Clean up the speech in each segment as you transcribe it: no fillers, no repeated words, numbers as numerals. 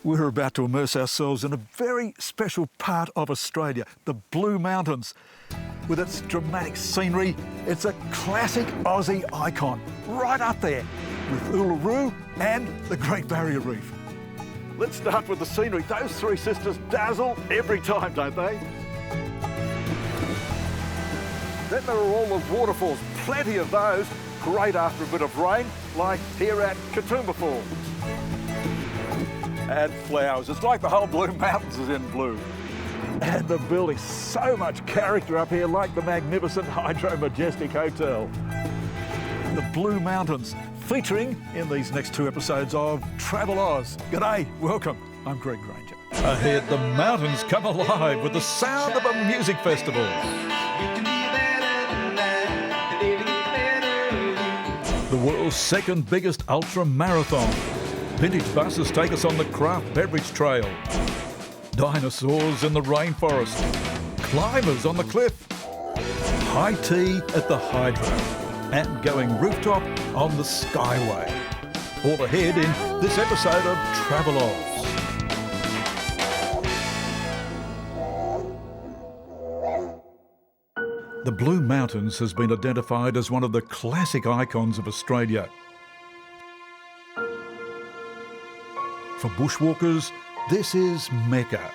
We're about to immerse ourselves in a very special part of Australia, the Blue Mountains. With its dramatic scenery, it's a classic Aussie icon, right up there with Uluru and the Great Barrier Reef. Let's start with the scenery. Those three sisters dazzle every time, don't they? Then there are all the waterfalls, plenty of those, great after a bit of rain, like here at Katoomba Falls. And flowers. It's like the whole Blue Mountains is in blue. And the buildings, so much character up here, like the magnificent Hydro Majestic Hotel. The Blue Mountains, featuring in these next two episodes of Travel Oz. G'day, welcome. I'm Greg Granger. Ahead, the mountains come alive with the sound of a music festival. The world's second biggest ultra marathon. Vintage buses take us on the craft beverage trail. Dinosaurs in the rainforest. Climbers on the cliff. High tea at the Hydro. And going rooftop on the Skyway. All ahead in this episode of Travel Oz. The Blue Mountains has been identified as one of the classic icons of Australia. For bushwalkers, this is Mecca.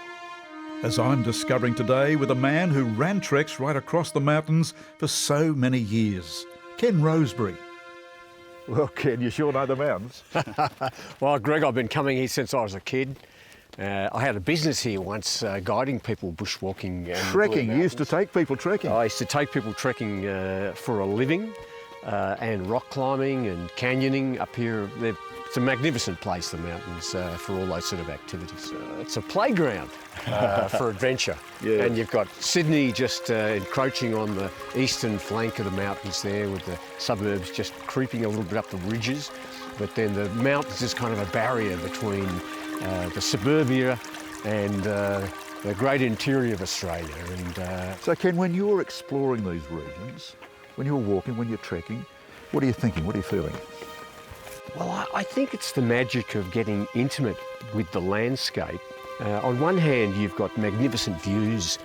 As I'm discovering today with a man who ran treks right across the mountains for so many years, Ken Roseberry. Well, Ken, you sure know the mountains. Well, Greg, I've been coming here since I was a kid. I had a business here once guiding people bushwalking. And trekking, you used to take people trekking. I used to take people trekking for a living and rock climbing and canyoning up here. It's a magnificent place, the mountains, for all those sort of activities. It's a playground for adventure. Yeah. And you've got Sydney just encroaching on the eastern flank of the mountains there, with the suburbs just creeping a little bit up the ridges. But then the mountains is kind of a barrier between the suburbia and the great interior of Australia. And so, Ken, when you're exploring these regions, when you're walking, when you're trekking, what are you thinking? What are you feeling? Well, I think it's the magic of getting intimate with the landscape. On one hand, you've got magnificent views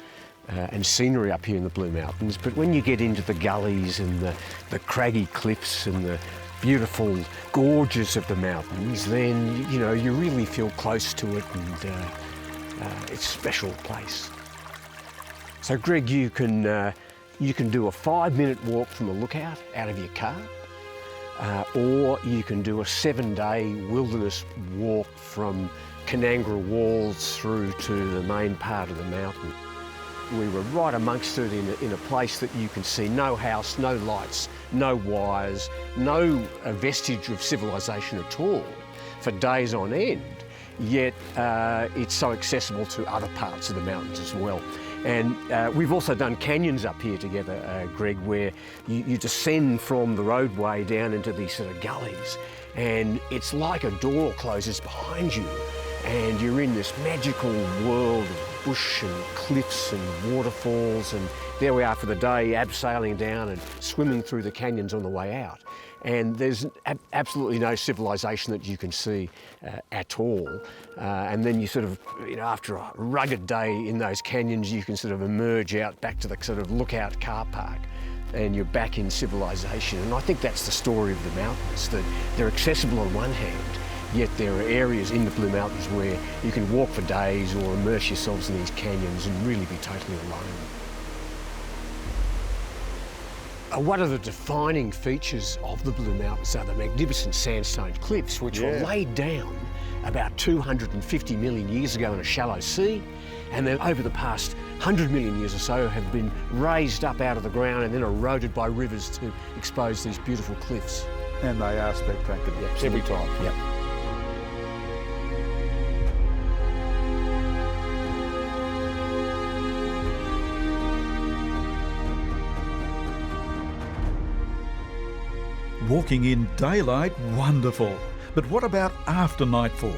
and scenery up here in the Blue Mountains, but when you get into the gullies and the craggy cliffs and the beautiful gorges of the mountains, then, you know, you really feel close to it, and it's a special place. So, Greg, you can do a 5-minute walk from a lookout out of your car. Or you can do a 7-day wilderness walk from Canangra Walls through to the main part of the mountain. We were right amongst it in a place that you can see no house, no lights, no wires, no vestige of civilization at all for days on end, yet it's so accessible to other parts of the mountains as well. And we've also done canyons up here together, Greg, where you descend from the roadway down into these sort of gullies, and it's like a door closes behind you, and you're in this magical world of bush and cliffs and waterfalls, and there we are for the day, abseiling down and swimming through the canyons on the way out. And there's absolutely no civilization that you can see at all. And then you sort of, you know, after a rugged day in those canyons, you can sort of emerge out back to the sort of lookout car park, and you're back in civilization. And I think that's the story of the mountains, that they're accessible on one hand, yet there are areas in the Blue Mountains where you can walk for days or immerse yourselves in these canyons and really be totally alone. One of the defining features of the Blue Mountains are the magnificent sandstone cliffs, which were laid down about 250 million years ago in a shallow sea, and then over the past 100 million years or so have been raised up out of the ground and then eroded by rivers to expose these beautiful cliffs. and they are spectacular. Yep. Every time. Yep. Walking in daylight, wonderful. But what about after nightfall?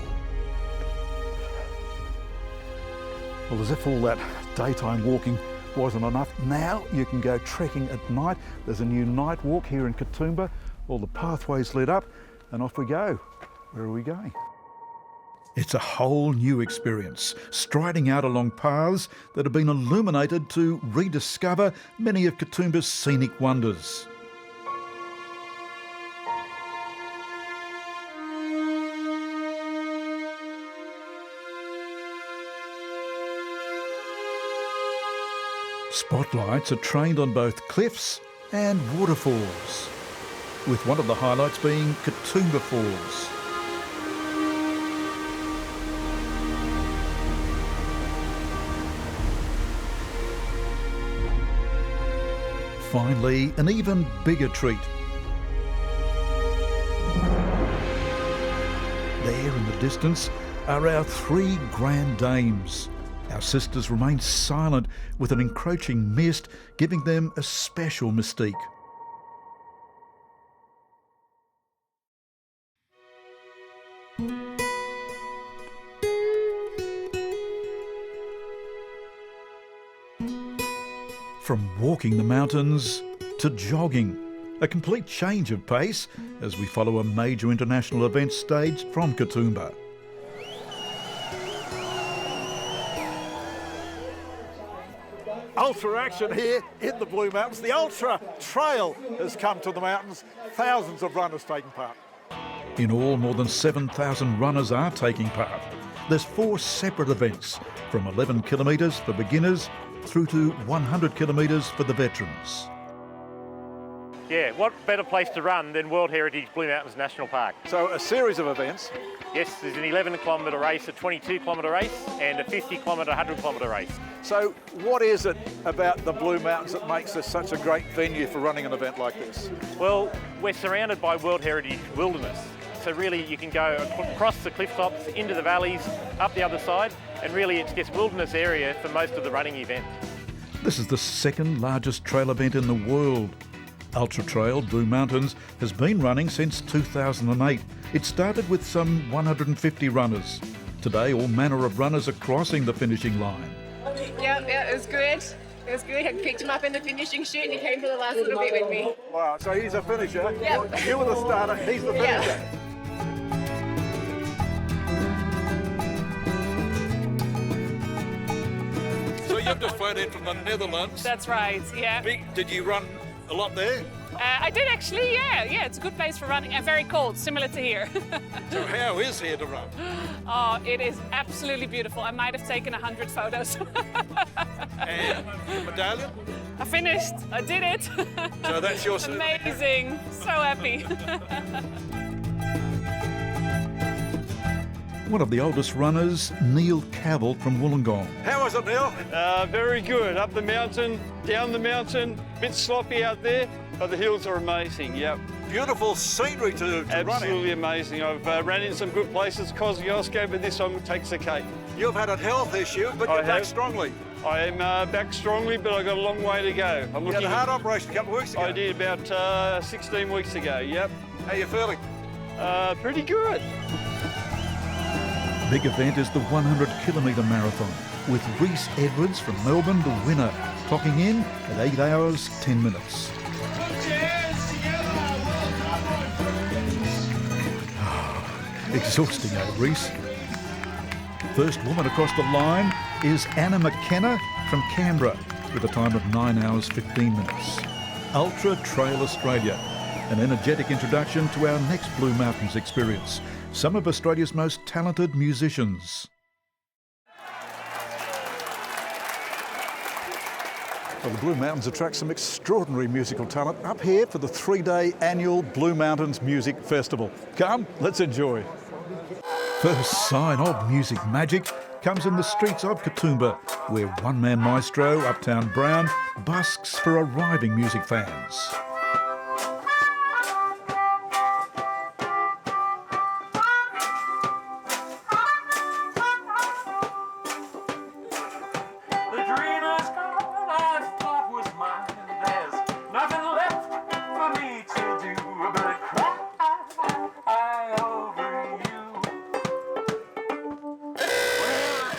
Well, as if all that daytime walking wasn't enough, now you can go trekking at night. There's a new night walk here in Katoomba. All the pathways lit up, and off we go. Where are we going? It's a whole new experience, striding out along paths that have been illuminated to rediscover many of Katoomba's scenic wonders. Spotlights are trained on both cliffs and waterfalls, with one of the highlights being Katoomba Falls. Finally, an even bigger treat. There in the distance are our three Grand Dames. Our sisters remain silent with an encroaching mist, giving them a special mystique. From walking the mountains to jogging, a complete change of pace as we follow a major international event staged from Katoomba. Ultra action here in the Blue Mountains. The Ultra Trail has come to the mountains. Thousands of runners taking part. In all, more than 7,000 runners are taking part. There's 4 separate events, from 11 kilometres for beginners through to 100 kilometres for the veterans. Yeah, what better place to run than World Heritage Blue Mountains National Park? So a series of events. Yes, there's an 11-kilometre race, a 22-kilometre race and a 50-kilometre, 100-kilometre race. So what is it about the Blue Mountains that makes this such a great venue for running an event like this? Well, we're surrounded by World Heritage wilderness. So really you can go across the cliff tops, into the valleys, up the other side, and really it's just wilderness area for most of the running event. This is the second largest trail event in the world. Ultra Trail Blue Mountains has been running since 2008. It started with some 150 runners. Today, all manner of runners are crossing the finishing line. Yeah, it was good. It was good. I picked him up in the finishing chute and he came for the last little bit with me. Wow, so he's a finisher. Yep. You were the starter, he's the finisher. Yeah. So you've just flown in from the Netherlands. That's right, yeah. Did you run a lot there? I did actually, yeah. It's a good place for running and very cold, similar to here. So how is here to run? Oh, it is absolutely beautiful. I might have taken 100 photos. And the medallion? I finished, I did it. So that's your... Amazing, so happy. One of the oldest runners, Neil Cavill from Wollongong. How was it, Neil? Very good. Up the mountain, down the mountain, a bit sloppy out there, but the hills are amazing, yep. Beautiful scenery to run in. Absolutely amazing. I've ran in some good places, Kosciuszko, but this one takes the cake. You've had a health issue, but you're back strongly. I am back strongly, but I've got a long way to go. You had a heart operation a couple of weeks ago. I did about 16 weeks ago, yep. How are you feeling? Pretty good. Big event is the 100-kilometre marathon, with Rhys Edwards from Melbourne the winner, clocking in at 8 hours 10 minutes. Exhausting, eh, Rhys? First woman across the line is Anna McKenna from Canberra, with a time of 9 hours 15 minutes. Ultra Trail Australia, an energetic introduction to our next Blue Mountains experience. Some of Australia's most talented musicians. Well, the Blue Mountains attract some extraordinary musical talent up here for the 3-day annual Blue Mountains Music Festival. Come, let's enjoy. First sign of music magic comes in the streets of Katoomba, where one-man maestro Uptown Brown busks for arriving music fans.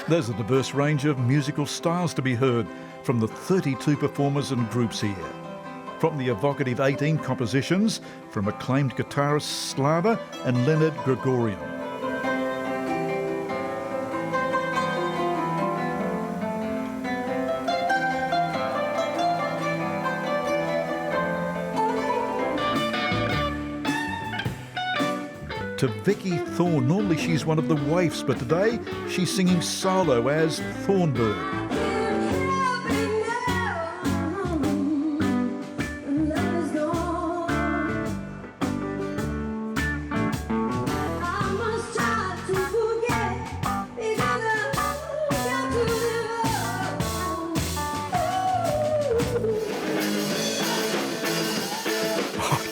There's a diverse range of musical styles to be heard from the 32 performers and groups here. From the evocative 18 compositions from acclaimed guitarists Slava and Leonard Gregorian. To Vicky Thorne. Normally she's one of the waifs, but today she's singing solo as Thornbird.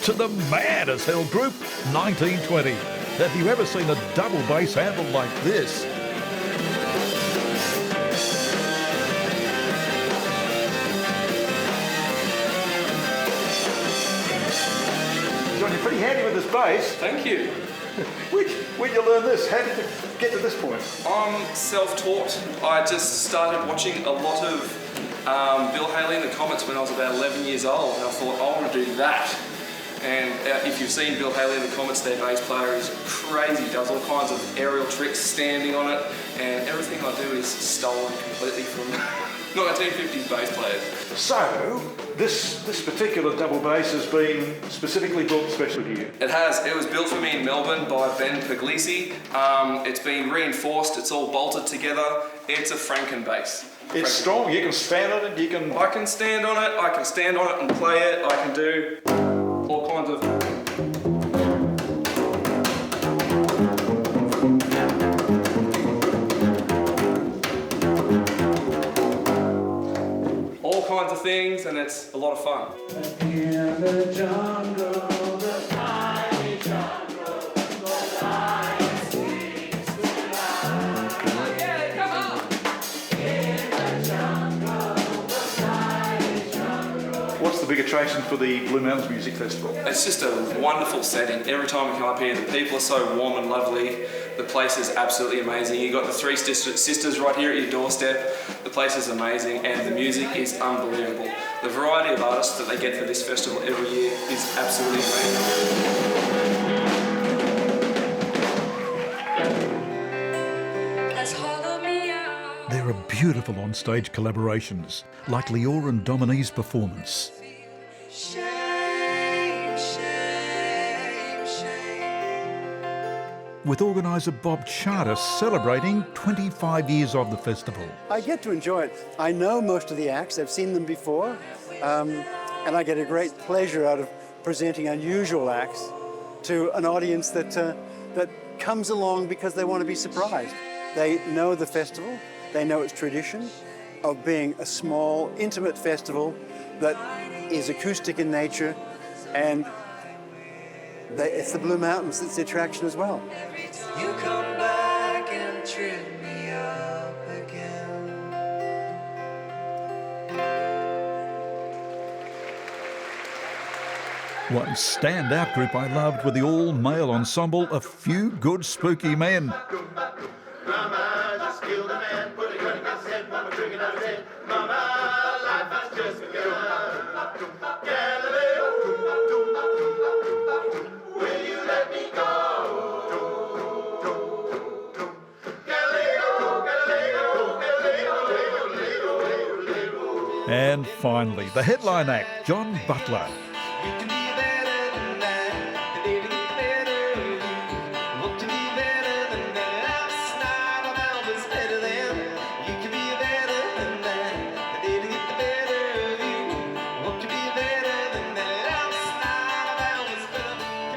To the mad as hell group, 1920. Have you ever seen a double bass handled like this? John, you're pretty handy with this bass. Thank you. Where'd you learn this? How did you get to this point? I'm self-taught. I just started watching a lot of Bill Haley and the Comets when I was about 11 years old, and I thought, I want to do that. And if you've seen Bill Haley and the Comets, their bass player is crazy, does all kinds of aerial tricks standing on it, and everything I do is stolen completely from 1950s bass players. So, this particular double bass has been specifically built especially for you? It has. It was built for me in Melbourne by Ben Puglisi. It's been reinforced, it's all bolted together. It's a Franken bass. It's strong, you can stand on it, you can... I can stand on it, and play it, I can do all kinds of... all kinds of things, and it's a lot of fun. In the jungle, the tiny jungle, the lion sleeps tonight. Yeah, come on! In the jungle, the tiny jungle. What's the big attraction for the Blue Mountains Music Festival? It's just a wonderful setting. Every time we come up here, the people are so warm and lovely. The place is absolutely amazing. You've got the three sisters right here at your doorstep. The place is amazing and the music is unbelievable. The variety of artists that they get for this festival every year is absolutely amazing. There are beautiful on-stage collaborations, like Leora and Dominique's performance. With organiser Bob Charter celebrating 25 years of the festival. I get to enjoy it. I know most of the acts, I've seen them before, and I get a great pleasure out of presenting unusual acts to an audience that comes along because they want to be surprised. They know the festival, they know its tradition of being a small, intimate festival that is acoustic in nature, and it's the Blue Mountains that's the attraction as well. You come back and trip me up again. One standout group I loved were the all-male ensemble A Few Good Spooky Men. Mama just killed a man, put a gun in his head, mama trigger on his head. Mama, life has just begun. Galileo, will you let me go? And finally, the headline act, John Butler.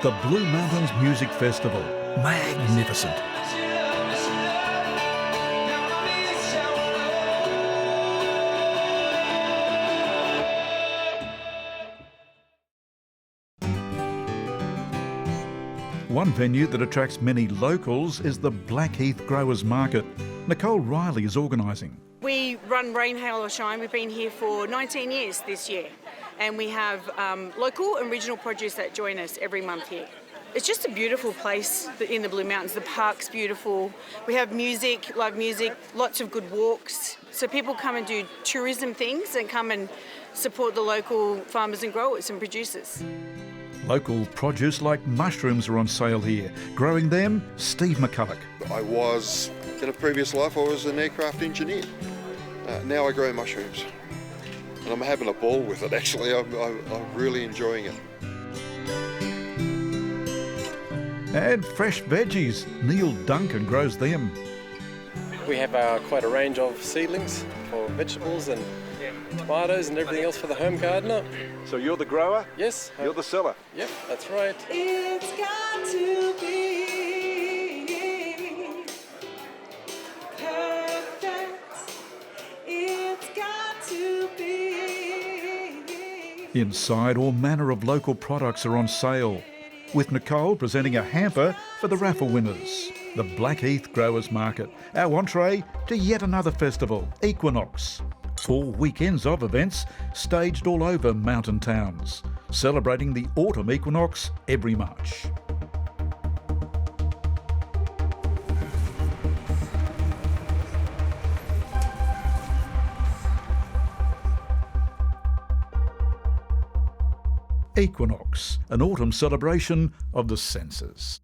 The Blue Mountains Music Festival. Magnificent. One venue that attracts many locals is the Blackheath Growers Market. Nicole Riley is organising. We run Rain, Hail or Shine. We've been here for 19 years this year. And we have local and regional produce that join us every month here. It's just a beautiful place in the Blue Mountains. The park's beautiful. We have music, live music, lots of good walks. So people come and do tourism things and come and support the local farmers and growers and producers. Local produce like mushrooms are on sale here. Growing them, Steve McCulloch. In a previous life, I was an aircraft engineer. Now I grow mushrooms. And I'm having a ball with it, actually. I'm really enjoying it. And fresh veggies. Neil Duncan grows them. We have quite a range of seedlings for vegetables and tomatoes and everything else for the home gardener. So you're the grower? Yes. You're the seller? Yep, that's right. It's got to be perfect. It's got to be. Inside, all manner of local products are on sale, with Nicole presenting a hamper for the raffle winners. The Blackheath Growers Market, our entree to yet another festival, Equinox. 4 weekends of events staged all over mountain towns, celebrating the autumn equinox every March. Equinox, an autumn celebration of the senses.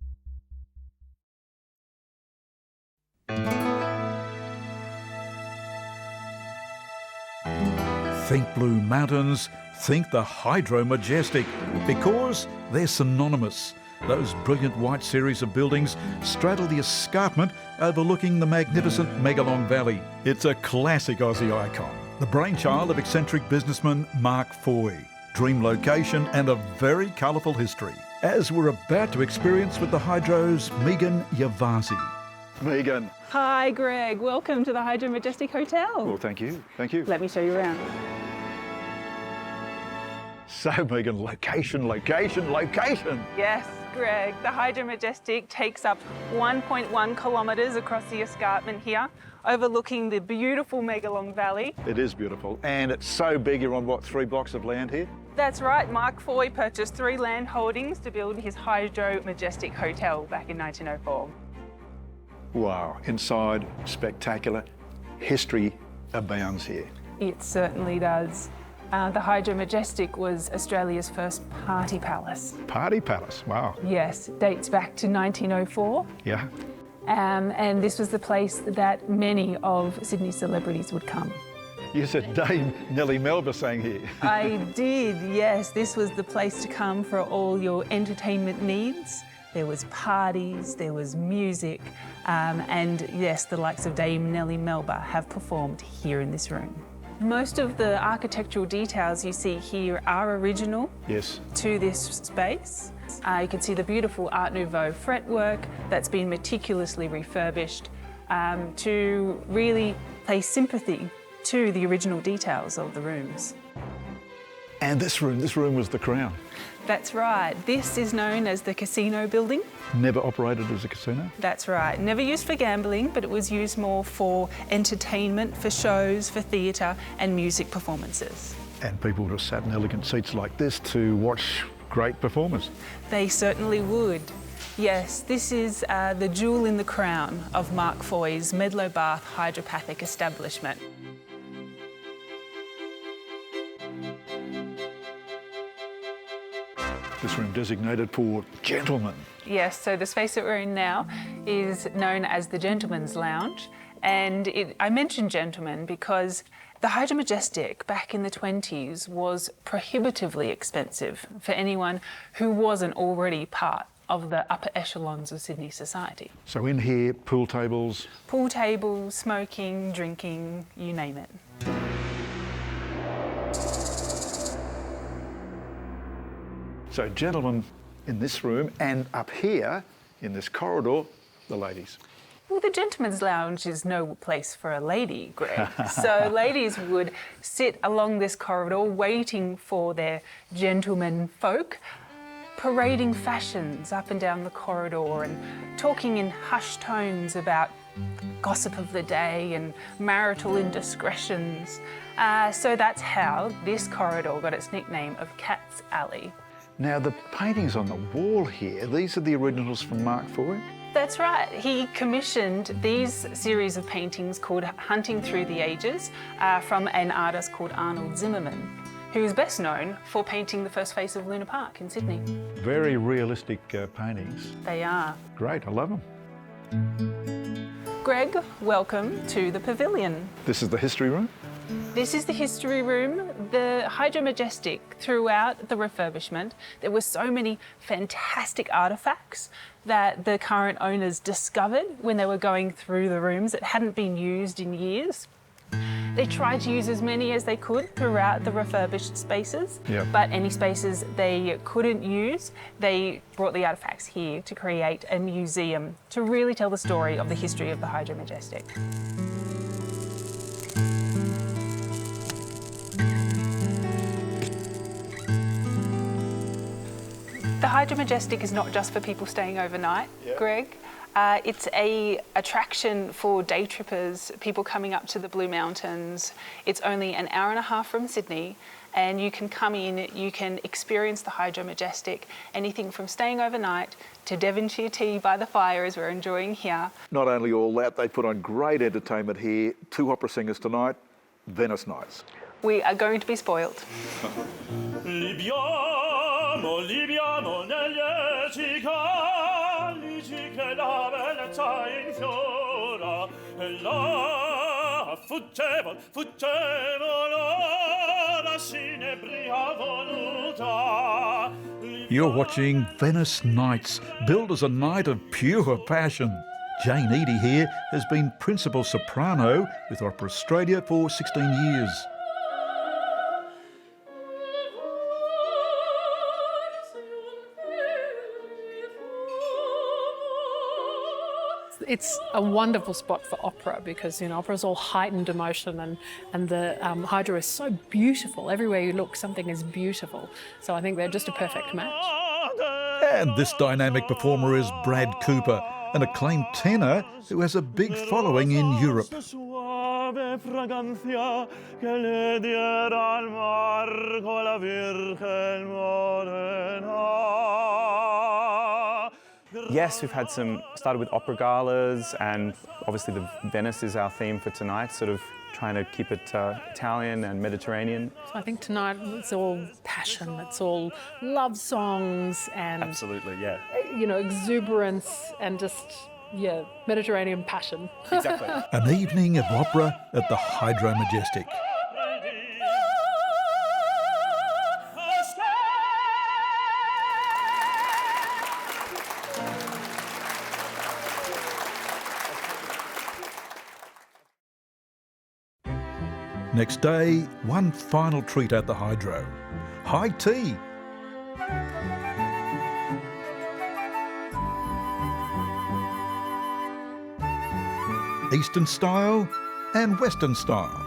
Think Blue Mountains, think the Hydro Majestic, because they're synonymous. Those brilliant white series of buildings straddle the escarpment overlooking the magnificent Megalong Valley. It's a classic Aussie icon, the brainchild of eccentric businessman Mark Foy. Dream location and a very colourful history, as we're about to experience with the Hydro's Megan Yavasi. Megan. Hi Greg, welcome to the Hydro Majestic Hotel. Well, thank you, thank you. Let me show you around. So Megan, location. Yes, Greg, the Hydro Majestic takes up 1.1 kilometres across the escarpment here, overlooking the beautiful Megalong Valley. It is beautiful, and it's so big. You're on, what, 3 blocks of land here? That's right, Mark Foy purchased 3 land holdings to build his Hydro Majestic Hotel back in 1904. Wow, inside, spectacular. History abounds here. It certainly does. The Hydro Majestic was Australia's first party palace. Party palace, wow. Yes, dates back to 1904. Yeah. And this was the place that many of Sydney's celebrities would come. You said Dame Nellie Melba sang here. I did, yes. This was the place to come for all your entertainment needs. There was parties, there was music, and yes, the likes of Dame Nellie Melba have performed here in this room. Most of the architectural details you see here are original to this space. You can see the beautiful Art Nouveau fretwork that's been meticulously refurbished to really pay sympathy to the original details of the rooms. And this room was the crown. That's right. This is known as the casino building. Never operated as a casino? That's right. Never used for gambling, but it was used more for entertainment, for shows, for theatre and music performances. And people would have sat in elegant seats like this to watch great performers. They certainly would. Yes, this is the jewel in the crown of Mark Foy's Medlow Bath hydropathic establishment. This room designated for gentlemen. Yes, so the space that we're in now is known as the Gentleman's Lounge. And I mention gentlemen because the Hydro Majestic back in the 20s was prohibitively expensive for anyone who wasn't already part of the upper echelons of Sydney society. So in here, pool tables? Pool tables, smoking, drinking, you name it. So gentlemen in this room, and up here in this corridor, the ladies. Well, the Gentleman's Lounge is no place for a lady, Greg. So ladies would sit along this corridor waiting for their gentlemen folk, parading fashions up and down the corridor and talking in hushed tones about gossip of the day and marital indiscretions. So that's how this corridor got its nickname of Cat's Alley. Now, the paintings on the wall here, these are the originals from Mark Foy? That's right. He commissioned these series of paintings called Hunting Through the Ages from an artist called Arnold Zimmerman, who is best known for painting the first face of Luna Park in Sydney. Very realistic paintings. They are. Great, I love them. Greg, welcome to the pavilion. This is the history room? This is the history room. The Hydro Majestic, throughout the refurbishment, there were so many fantastic artefacts that the current owners discovered when they were going through the rooms that hadn't been used in years. They tried to use as many as they could throughout the refurbished spaces, but any spaces they couldn't use, they brought the artefacts here to create a museum to really tell the story of the history of the Hydro Majestic. The Hydro Majestic is not just for people staying overnight, Greg. It's an attraction for day trippers, people coming up to the Blue Mountains. It's only an hour and a half from Sydney, and you can come in, you can experience the Hydro Majestic, anything from staying overnight to Devonshire tea by the fire, as we're enjoying here. Not only all that, they put on great entertainment here. 2 opera singers tonight, Venice Nights. We are going to be spoiled. Libiamo negli che la bellezza infiora e la fuggevol la sinebria voluta. You're watching Venice Nights, billed as a night of pure passion. Jane Eadie here has been principal soprano with Opera Australia for 16 years. It's a wonderful spot for opera because, you know, opera is all heightened emotion and the Hydro is so beautiful. Everywhere you look, something is beautiful. So I think they're just a perfect match. And this dynamic performer is Brad Cooper, an acclaimed tenor who has a big following in Europe. Yes, we've had started with opera galas, and obviously the Venice is our theme for tonight, sort of trying to keep it Italian and Mediterranean. So I think tonight it's all passion, it's all love songs and... Absolutely, yeah. You know, exuberance and just, yeah, Mediterranean passion. Exactly. An evening of opera at the Hydro Majestic. Next day, one final treat at the Hydro. High tea. Eastern style and Western style.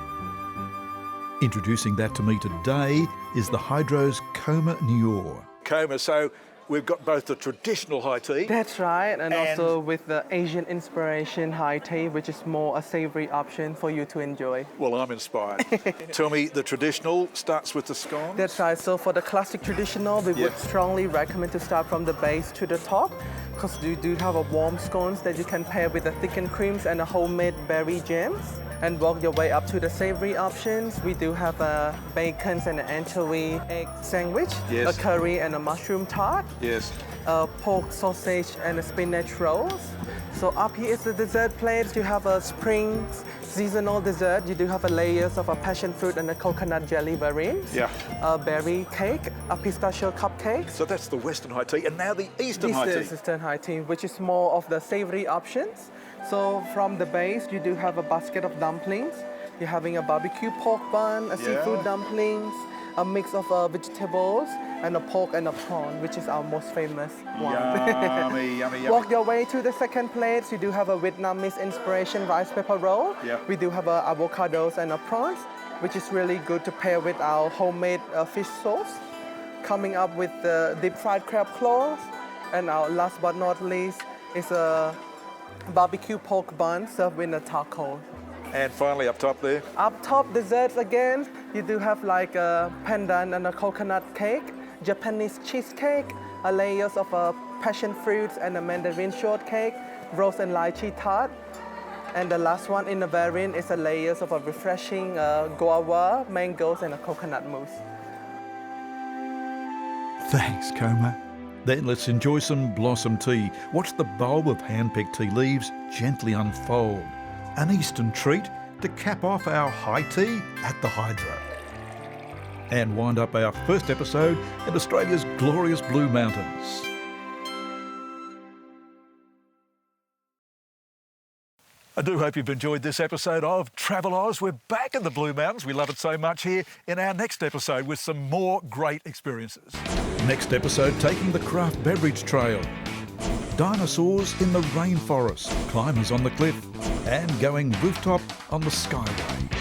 Introducing that to me today is the Hydro's Coma Nior. Coma, so we've got both the traditional high tea. That's right, and also with the Asian inspiration high tea, which is more a savoury option for you to enjoy. Well, I'm inspired. Tell me, the traditional starts with the scone? That's right, so for the classic traditional, we would strongly recommend to start from the base to the top, because you do have a warm scones that you can pair with the thickened creams and the homemade berry jams. And work your way up to the savory options. We do have a bacons and an anchovy egg sandwich, a curry and a mushroom tart, a pork sausage and a spinach rolls. So up here is the dessert plates. You have a spring seasonal dessert. You do have a layers of a passion fruit and a coconut jelly variants. A berry cake, a pistachio cupcake. So that's the Western high tea, and now the Eastern high tea. This is Eastern high tea, which is more of the savory options. So from the base, you do have a basket of dumplings. You're having a barbecue pork bun, a seafood dumplings, a mix of vegetables, and a pork and a prawn, which is our most famous one. Yummy, yummy, yummy. Walk your way to the second plate. You do have a Vietnamese inspiration rice pepper roll. We do have avocados and a prawns, which is really good to pair with our homemade fish sauce. Coming up with the deep fried crab claws. And our last but not least is a barbecue pork bun served with a taco. And finally up top there? Up top, desserts again. You do have like a pandan and a coconut cake, Japanese cheesecake, layers of passion fruits and a mandarin shortcake, rose and lychee tart. And the last one in the variant is a layers of a refreshing guava, mangoes, and a coconut mousse. Thanks, Coma. Then let's enjoy some blossom tea. Watch the bulb of hand-picked tea leaves gently unfold. An eastern treat to cap off our high tea at the Hydro. And wind up our first episode in Australia's glorious Blue Mountains. I do hope you've enjoyed this episode of Travel Oz. We're back in the Blue Mountains. We love it so much here in our next episode with some more great experiences. Next episode, taking the craft beverage trail. Dinosaurs in the rainforest, climbers on the cliff, and going rooftop on the Skyway.